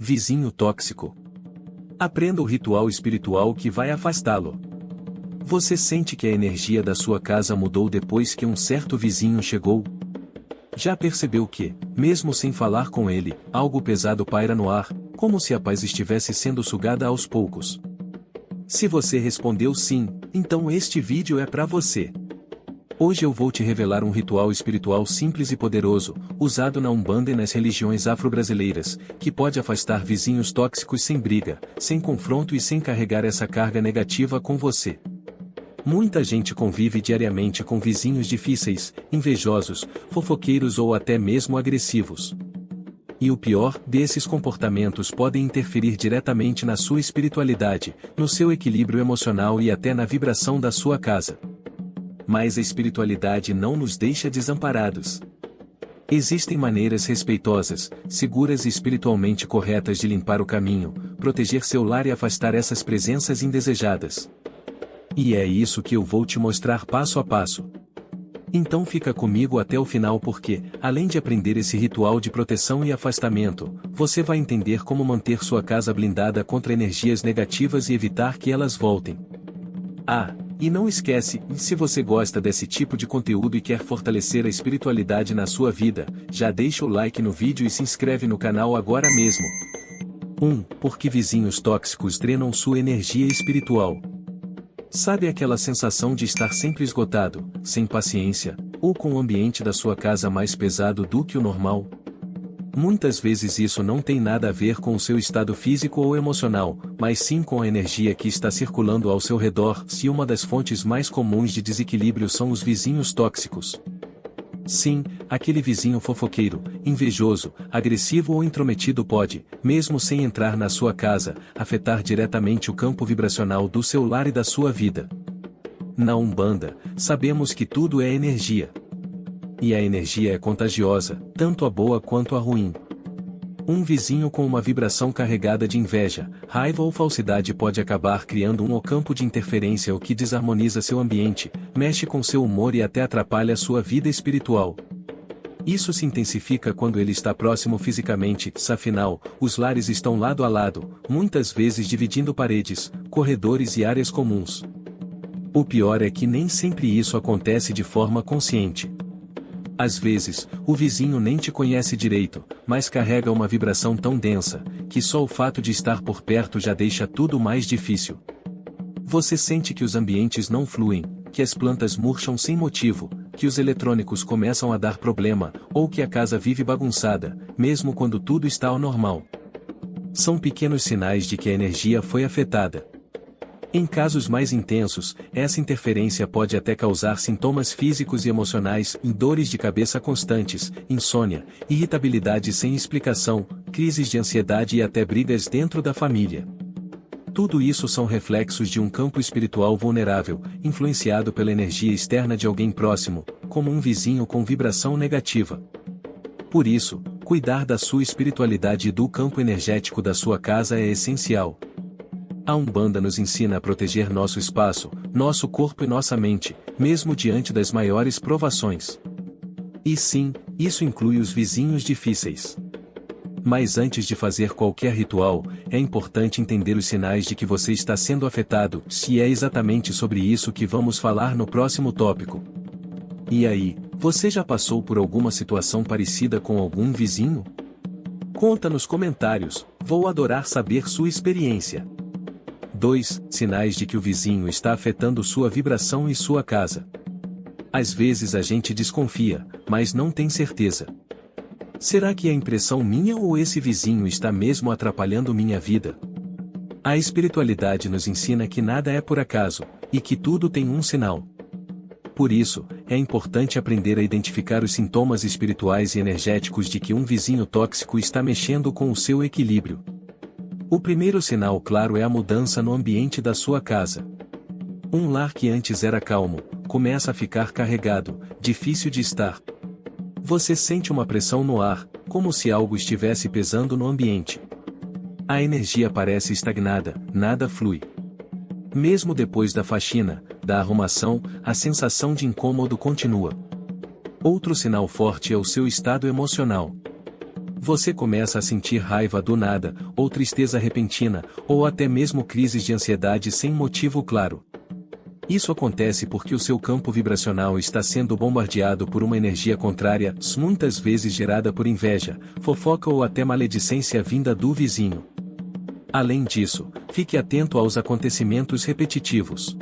Vizinho tóxico. Aprenda o ritual espiritual que vai afastá-lo. Você sente que a energia da sua casa mudou depois que um certo vizinho chegou? Já percebeu que, mesmo sem falar com ele, algo pesado paira no ar, como se a paz estivesse sendo sugada aos poucos? Se você respondeu sim, então este vídeo é para você. Hoje eu vou te revelar um ritual espiritual simples e poderoso, usado na Umbanda e nas religiões afro-brasileiras, que pode afastar vizinhos tóxicos sem briga, sem confronto e sem carregar essa carga negativa com você. Muita gente convive diariamente com vizinhos difíceis, invejosos, fofoqueiros ou até mesmo agressivos. E o pior, desses comportamentos podem interferir diretamente na sua espiritualidade, no seu equilíbrio emocional e até na vibração da sua casa. Mas a espiritualidade não nos deixa desamparados. Existem maneiras respeitosas, seguras e espiritualmente corretas de limpar o caminho, proteger seu lar e afastar essas presenças indesejadas. E é isso que eu vou te mostrar passo a passo. Então fica comigo até o final porque, além de aprender esse ritual de proteção e afastamento, você vai entender como manter sua casa blindada contra energias negativas e evitar que elas voltem. E não esquece, se você gosta desse tipo de conteúdo e quer fortalecer a espiritualidade na sua vida, já deixa o like no vídeo e se inscreve no canal agora mesmo. 1. Por que vizinhos tóxicos drenam sua energia espiritual? Sabe aquela sensação de estar sempre esgotado, sem paciência, ou com o ambiente da sua casa mais pesado do que o normal? Muitas vezes isso não tem nada a ver com o seu estado físico ou emocional, mas sim com a energia que está circulando ao seu redor. Se uma das fontes mais comuns de desequilíbrio são os vizinhos tóxicos. Sim, aquele vizinho fofoqueiro, invejoso, agressivo ou intrometido pode, mesmo sem entrar na sua casa, afetar diretamente o campo vibracional do seu lar e da sua vida. Na Umbanda, sabemos que tudo é energia. E a energia é contagiosa, tanto a boa quanto a ruim. Um vizinho com uma vibração carregada de inveja, raiva ou falsidade pode acabar criando um campo de interferência o que desarmoniza seu ambiente, mexe com seu humor e até atrapalha sua vida espiritual. Isso se intensifica quando ele está próximo fisicamente, afinal, os lares estão lado a lado, muitas vezes dividindo paredes, corredores e áreas comuns. O pior é que nem sempre isso acontece de forma consciente. Às vezes, o vizinho nem te conhece direito, mas carrega uma vibração tão densa, que só o fato de estar por perto já deixa tudo mais difícil. Você sente que os ambientes não fluem, que as plantas murcham sem motivo, que os eletrônicos começam a dar problema, ou que a casa vive bagunçada, mesmo quando tudo está ao normal. São pequenos sinais de que a energia foi afetada. Em casos mais intensos, essa interferência pode até causar sintomas físicos e emocionais, dores de cabeça constantes, insônia, irritabilidade sem explicação, crises de ansiedade e até brigas dentro da família. Tudo isso são reflexos de um campo espiritual vulnerável, influenciado pela energia externa de alguém próximo, como um vizinho com vibração negativa. Por isso, cuidar da sua espiritualidade e do campo energético da sua casa é essencial. A Umbanda nos ensina a proteger nosso espaço, nosso corpo e nossa mente, mesmo diante das maiores provações. E sim, isso inclui os vizinhos difíceis. Mas antes de fazer qualquer ritual, é importante entender os sinais de que você está sendo afetado, e é exatamente sobre isso que vamos falar no próximo tópico. E aí, você já passou por alguma situação parecida com algum vizinho? Conta nos comentários, vou adorar saber sua experiência. 2. Sinais de que o vizinho está afetando sua vibração e sua casa. Às vezes a gente desconfia, mas não tem certeza. Será que é impressão minha ou esse vizinho está mesmo atrapalhando minha vida? A espiritualidade nos ensina que nada é por acaso, e que tudo tem um sinal. Por isso, é importante aprender a identificar os sintomas espirituais e energéticos de que um vizinho tóxico está mexendo com o seu equilíbrio. O primeiro sinal claro é a mudança no ambiente da sua casa. Um lar que antes era calmo, começa a ficar carregado, difícil de estar. Você sente uma pressão no ar, como se algo estivesse pesando no ambiente. A energia parece estagnada, nada flui. Mesmo depois da faxina, da arrumação, a sensação de incômodo continua. Outro sinal forte é o seu estado emocional. Você começa a sentir raiva do nada, ou tristeza repentina, ou até mesmo crises de ansiedade sem motivo claro. Isso acontece porque o seu campo vibracional está sendo bombardeado por uma energia contrária, muitas vezes gerada por inveja, fofoca ou até maledicência vinda do vizinho. Além disso, fique atento aos acontecimentos repetitivos.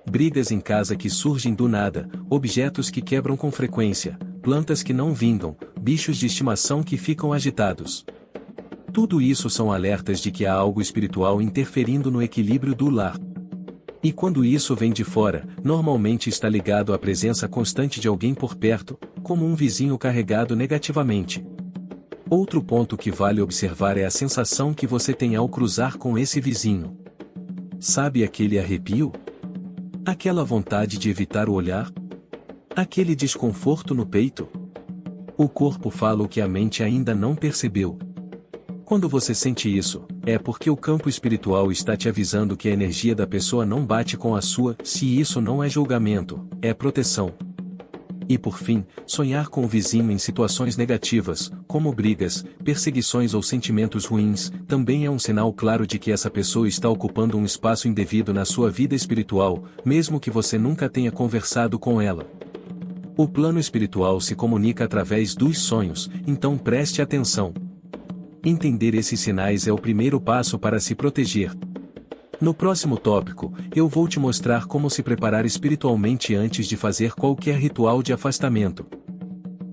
Brigas em casa que surgem do nada, objetos que quebram com frequência, plantas que não vingam, bichos de estimação que ficam agitados. Tudo isso são alertas de que há algo espiritual interferindo no equilíbrio do lar. E quando isso vem de fora, normalmente está ligado à presença constante de alguém por perto, como um vizinho carregado negativamente. Outro ponto que vale observar é a sensação que você tem ao cruzar com esse vizinho. Sabe aquele arrepio? Aquela vontade de evitar o olhar? Aquele desconforto no peito? O corpo fala o que a mente ainda não percebeu. Quando você sente isso, é porque o campo espiritual está te avisando que a energia da pessoa não bate com a sua. Se isso não é julgamento, é proteção. E por fim, sonhar com o vizinho em situações negativas, como brigas, perseguições ou sentimentos ruins, também é um sinal claro de que essa pessoa está ocupando um espaço indevido na sua vida espiritual, mesmo que você nunca tenha conversado com ela. O plano espiritual se comunica através dos sonhos, então preste atenção. Entender esses sinais é o primeiro passo para se proteger. No próximo tópico, eu vou te mostrar como se preparar espiritualmente antes de fazer qualquer ritual de afastamento.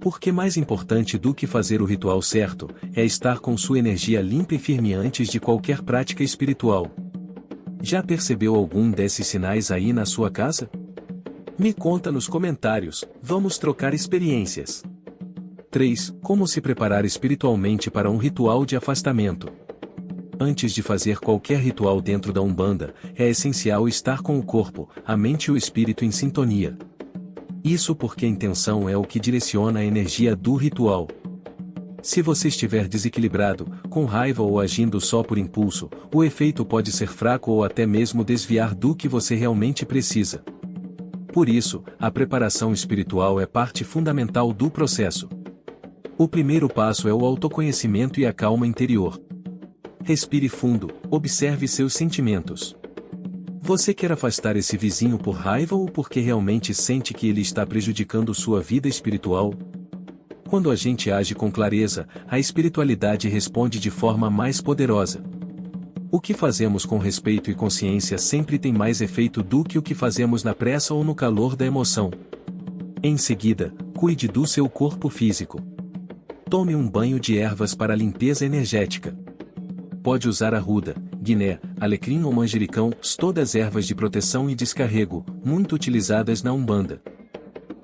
Porque mais importante do que fazer o ritual certo, é estar com sua energia limpa e firme antes de qualquer prática espiritual. Já percebeu algum desses sinais aí na sua casa? Me conta nos comentários, vamos trocar experiências. 3. Como se preparar espiritualmente para um ritual de afastamento. Antes de fazer qualquer ritual dentro da Umbanda, é essencial estar com o corpo, a mente e o espírito em sintonia. Isso porque a intenção é o que direciona a energia do ritual. Se você estiver desequilibrado, com raiva ou agindo só por impulso, o efeito pode ser fraco ou até mesmo desviar do que você realmente precisa. Por isso, a preparação espiritual é parte fundamental do processo. O primeiro passo é o autoconhecimento e a calma interior. Respire fundo, observe seus sentimentos. Você quer afastar esse vizinho por raiva ou porque realmente sente que ele está prejudicando sua vida espiritual? Quando a gente age com clareza, a espiritualidade responde de forma mais poderosa. O que fazemos com respeito e consciência sempre tem mais efeito do que o que fazemos na pressa ou no calor da emoção. Em seguida, cuide do seu corpo físico. Tome um banho de ervas para limpeza energética. Pode usar arruda, guiné, alecrim ou manjericão, todas ervas de proteção e descarrego, muito utilizadas na Umbanda.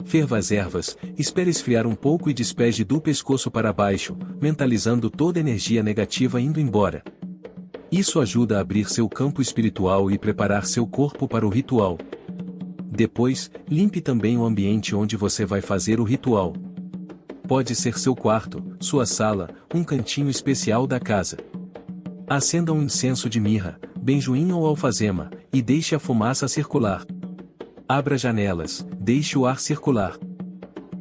Ferva as ervas, espere esfriar um pouco e despeje do pescoço para baixo, mentalizando toda energia negativa indo embora. Isso ajuda a abrir seu campo espiritual e preparar seu corpo para o ritual. Depois, limpe também o ambiente onde você vai fazer o ritual. Pode ser seu quarto, sua sala, um cantinho especial da casa. Acenda um incenso de mirra, benjoim ou alfazema, e deixe a fumaça circular. Abra janelas, deixe o ar circular.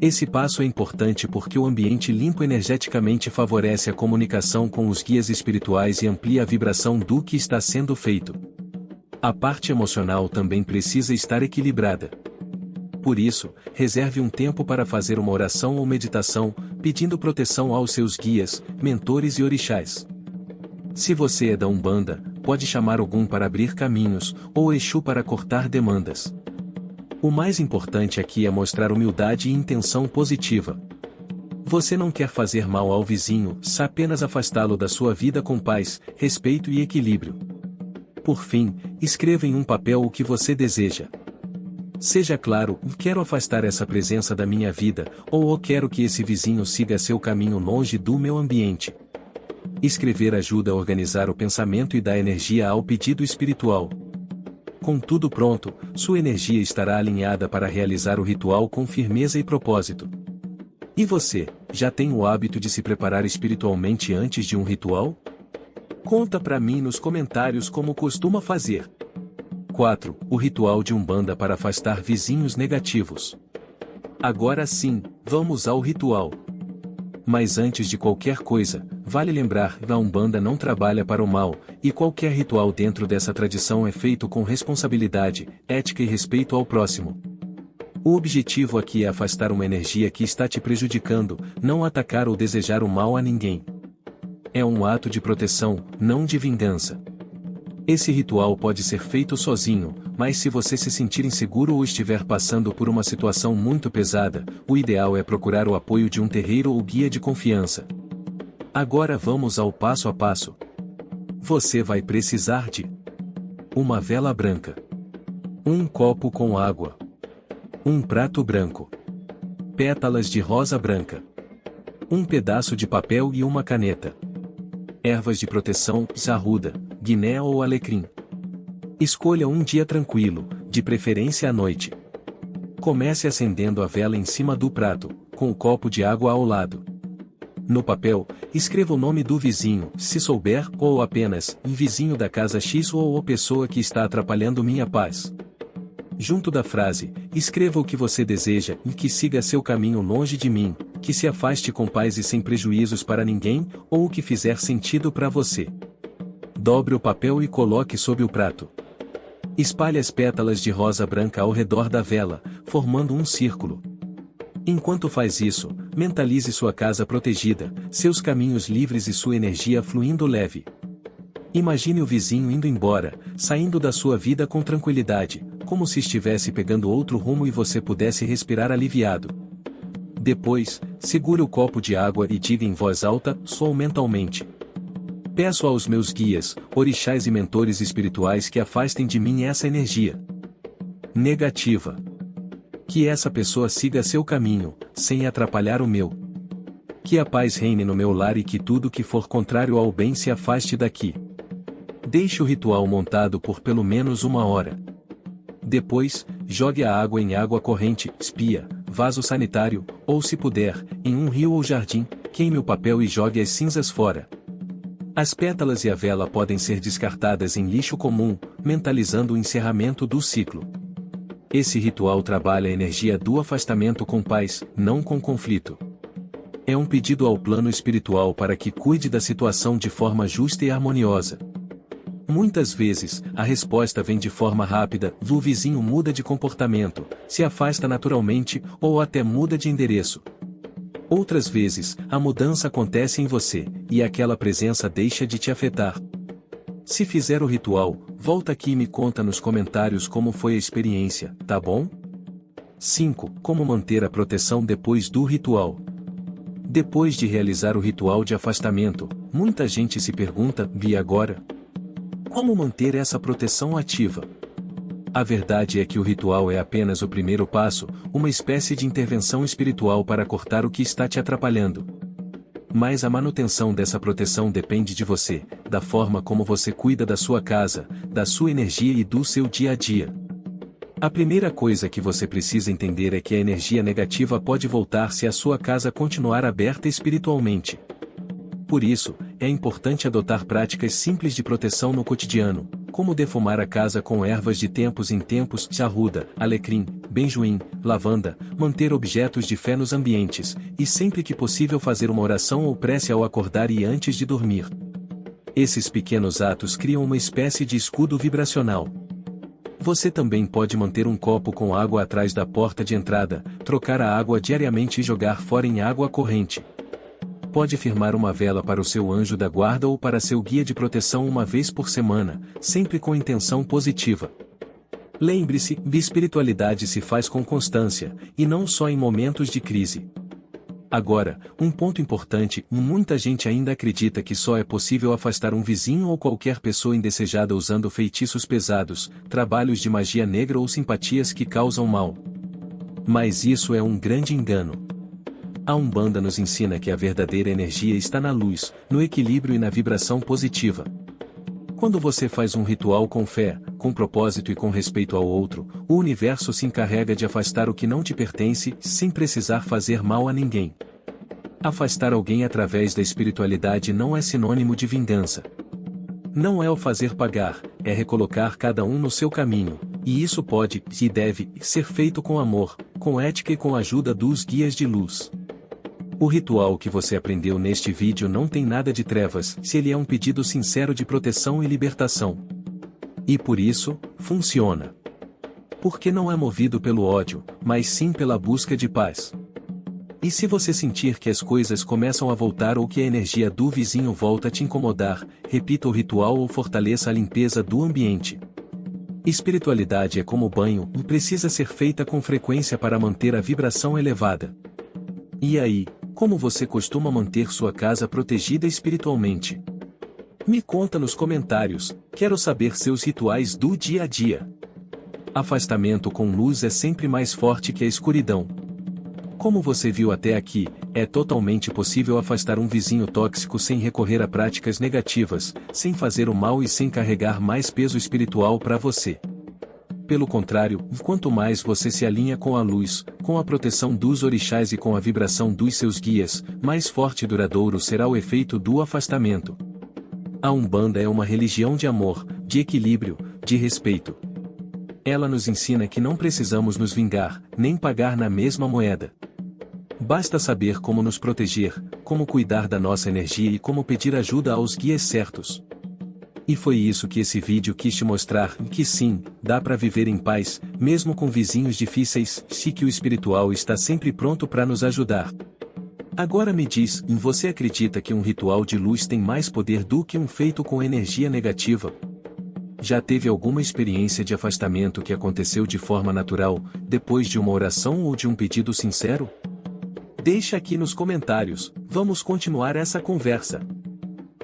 Esse passo é importante porque o ambiente limpo energeticamente favorece a comunicação com os guias espirituais e amplia a vibração do que está sendo feito. A parte emocional também precisa estar equilibrada. Por isso, reserve um tempo para fazer uma oração ou meditação, pedindo proteção aos seus guias, mentores e orixás. Se você é da Umbanda, pode chamar Ogum para abrir caminhos, ou Exu para cortar demandas. O mais importante aqui é mostrar humildade e intenção positiva. Você não quer fazer mal ao vizinho, apenas afastá-lo da sua vida com paz, respeito e equilíbrio. Por fim, escreva em um papel o que você deseja. Seja claro, quero afastar essa presença da minha vida, ou quero que esse vizinho siga seu caminho longe do meu ambiente. Escrever ajuda a organizar o pensamento e dá energia ao pedido espiritual. Com tudo pronto, sua energia estará alinhada para realizar o ritual com firmeza e propósito. E você, já tem o hábito de se preparar espiritualmente antes de um ritual? Conta pra mim nos comentários como costuma fazer. 4. O ritual de Umbanda para afastar vizinhos negativos. Agora sim, vamos ao ritual. Mas antes de qualquer coisa, vale lembrar que a Umbanda não trabalha para o mal, e qualquer ritual dentro dessa tradição é feito com responsabilidade, ética e respeito ao próximo. O objetivo aqui é afastar uma energia que está te prejudicando, não atacar ou desejar o mal a ninguém. É um ato de proteção, não de vingança. Esse ritual pode ser feito sozinho, mas se você se sentir inseguro ou estiver passando por uma situação muito pesada, o ideal é procurar o apoio de um terreiro ou guia de confiança. Agora vamos ao passo a passo. Você vai precisar de uma vela branca, um copo com água, um prato branco, pétalas de rosa branca, um pedaço de papel e uma caneta. Ervas de proteção, arruda, guiné ou alecrim. Escolha um dia tranquilo, de preferência à noite. Comece acendendo a vela em cima do prato, com o copo de água ao lado. No papel, escreva o nome do vizinho, se souber, ou apenas, vizinho da casa X ou a pessoa que está atrapalhando minha paz. Junto da frase, escreva o que você deseja e que siga seu caminho longe de mim, que se afaste com paz e sem prejuízos para ninguém, ou o que fizer sentido para você. Dobre o papel e coloque sob o prato. Espalhe as pétalas de rosa branca ao redor da vela, formando um círculo. Enquanto faz isso, mentalize sua casa protegida, seus caminhos livres e sua energia fluindo leve. Imagine o vizinho indo embora, saindo da sua vida com tranquilidade, como se estivesse pegando outro rumo e você pudesse respirar aliviado. Depois, segure o copo de água e diga em voz alta, sou mentalmente. Peço aos meus guias, orixás e mentores espirituais que afastem de mim essa energia negativa. Que essa pessoa siga seu caminho, sem atrapalhar o meu. Que a paz reine no meu lar e que tudo que for contrário ao bem se afaste daqui. Deixe o ritual montado por pelo menos 1 hora. Depois, jogue a água em água corrente, pia, vaso sanitário, ou se puder, em um rio ou jardim, queime o papel e jogue as cinzas fora. As pétalas e a vela podem ser descartadas em lixo comum, mentalizando o encerramento do ciclo. Esse ritual trabalha a energia do afastamento com paz, não com conflito. É um pedido ao plano espiritual para que cuide da situação de forma justa e harmoniosa. Muitas vezes, a resposta vem de forma rápida, o vizinho muda de comportamento, se afasta naturalmente, ou até muda de endereço. Outras vezes, a mudança acontece em você, e aquela presença deixa de te afetar. Se fizer o ritual, volta aqui e me conta nos comentários como foi a experiência, tá bom? 5. Como manter a proteção depois do ritual? Depois de realizar o ritual de afastamento, muita gente se pergunta, e agora? Como manter essa proteção ativa? A verdade é que o ritual é apenas o primeiro passo, uma espécie de intervenção espiritual para cortar o que está te atrapalhando. Mas a manutenção dessa proteção depende de você, da forma como você cuida da sua casa, da sua energia e do seu dia a dia. A primeira coisa que você precisa entender é que a energia negativa pode voltar se a sua casa continuar aberta espiritualmente. Por isso, é importante adotar práticas simples de proteção no cotidiano, como defumar a casa com ervas de tempos em tempos, arruda, alecrim, benjoim, lavanda, manter objetos de fé nos ambientes, e sempre que possível fazer uma oração ou prece ao acordar e antes de dormir. Esses pequenos atos criam uma espécie de escudo vibracional. Você também pode manter um copo com água atrás da porta de entrada, trocar a água diariamente e jogar fora em água corrente. Pode firmar uma vela para o seu anjo da guarda ou para seu guia de proteção uma vez por semana, sempre com intenção positiva. Lembre-se, a espiritualidade se faz com constância, e não só em momentos de crise. Agora, um ponto importante, muita gente ainda acredita que só é possível afastar um vizinho ou qualquer pessoa indesejada usando feitiços pesados, trabalhos de magia negra ou simpatias que causam mal. Mas isso é um grande engano. A Umbanda nos ensina que a verdadeira energia está na luz, no equilíbrio e na vibração positiva. Quando você faz um ritual com fé, com propósito e com respeito ao outro, o universo se encarrega de afastar o que não te pertence, sem precisar fazer mal a ninguém. Afastar alguém através da espiritualidade não é sinônimo de vingança. Não é o fazer pagar, é recolocar cada um no seu caminho, e isso pode, e deve, ser feito com amor, com ética e com a ajuda dos guias de luz. O ritual que você aprendeu neste vídeo não tem nada de trevas, se ele é um pedido sincero de proteção e libertação. E por isso, funciona. Porque não é movido pelo ódio, mas sim pela busca de paz. E se você sentir que as coisas começam a voltar ou que a energia do vizinho volta a te incomodar, repita o ritual ou fortaleça a limpeza do ambiente. Espiritualidade é como banho, e precisa ser feita com frequência para manter a vibração elevada. E aí, como você costuma manter sua casa protegida espiritualmente? Me conta nos comentários, quero saber seus rituais do dia a dia. Afastamento com luz é sempre mais forte que a escuridão. Como você viu até aqui, é totalmente possível afastar um vizinho tóxico sem recorrer a práticas negativas, sem fazer o mal e sem carregar mais peso espiritual para você. Pelo contrário, quanto mais você se alinha com a luz, com a proteção dos orixás e com a vibração dos seus guias, mais forte e duradouro será o efeito do afastamento. A Umbanda é uma religião de amor, de equilíbrio, de respeito. Ela nos ensina que não precisamos nos vingar, nem pagar na mesma moeda. Basta saber como nos proteger, como cuidar da nossa energia e como pedir ajuda aos guias certos. E foi isso que esse vídeo quis te mostrar, que sim, dá para viver em paz, mesmo com vizinhos difíceis, se que o espiritual está sempre pronto para nos ajudar. Agora me diz, você acredita que um ritual de luz tem mais poder do que um feito com energia negativa? Já teve alguma experiência de afastamento que aconteceu de forma natural, depois de uma oração ou de um pedido sincero? Deixa aqui nos comentários, vamos continuar essa conversa.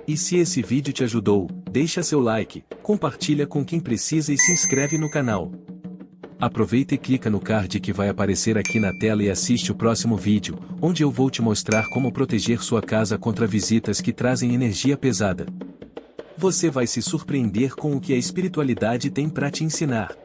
E se esse vídeo te ajudou, deixa seu like, compartilha com quem precisa e se inscreve no canal. Aproveita e clica no card que vai aparecer aqui na tela e assiste o próximo vídeo, onde eu vou te mostrar como proteger sua casa contra visitas que trazem energia pesada. Você vai se surpreender com o que a espiritualidade tem para te ensinar.